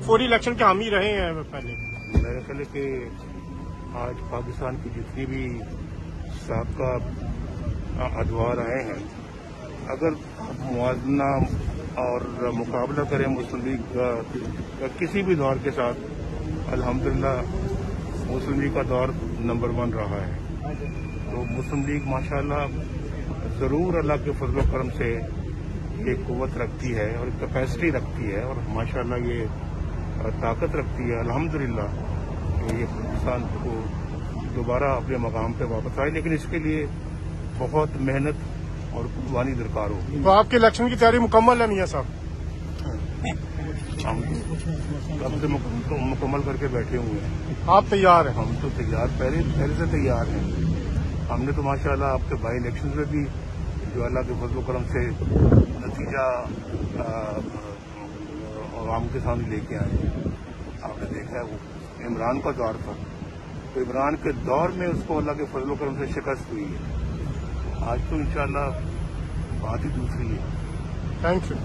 فوری الیکشن کے حامی رہے ہیں پہلے. میرا خیال ہے کہ آج پاکستان کی جتنی بھی سابقہ ادوار آئے ہیں، اگر موازنہ اور مقابلہ کریں مسلم لیگ کا کسی بھی دور کے ساتھ، الحمدللہ مسلم لیگ کا دور نمبر 1 رہا ہے. تو مسلم لیگ ماشاءاللہ ضرور اللہ کے فضل و کرم سے ایک قوت رکھتی ہے اور ایک کیپیسٹی رکھتی ہے اور ماشاءاللہ یہ طاقت رکھتی ہے الحمدللہ کہ یہ پاکستان کو دوبارہ اپنے مقام پہ واپس آئے، لیکن اس کے لیے بہت محنت اور قربانی درکار ہوگی. تو آپ کے الیکشن کی تیاری مکمل ہے میاں صاحب؟ ہم کب سے مکمل کر کے بیٹھے ہوئے ہیں. آپ تیار ہیں؟ ہم تو تیار، پہلے سے تیار ہیں. ہم نے تو ماشاءاللہ آپ کے بائی الیکشن میں بھی جو اللہ کے فضل و کرم سے نتیجہ عوام کے سامنے لے کے آئے. آپ نے دیکھا ہے وہ عمران کا دور تھا، تو عمران کے دور میں اس کو اللہ کے فضل و کرم سے شکست ہوئی ہے. آج تو انشاءاللہ بات ہی دوسری ہے. Thank you.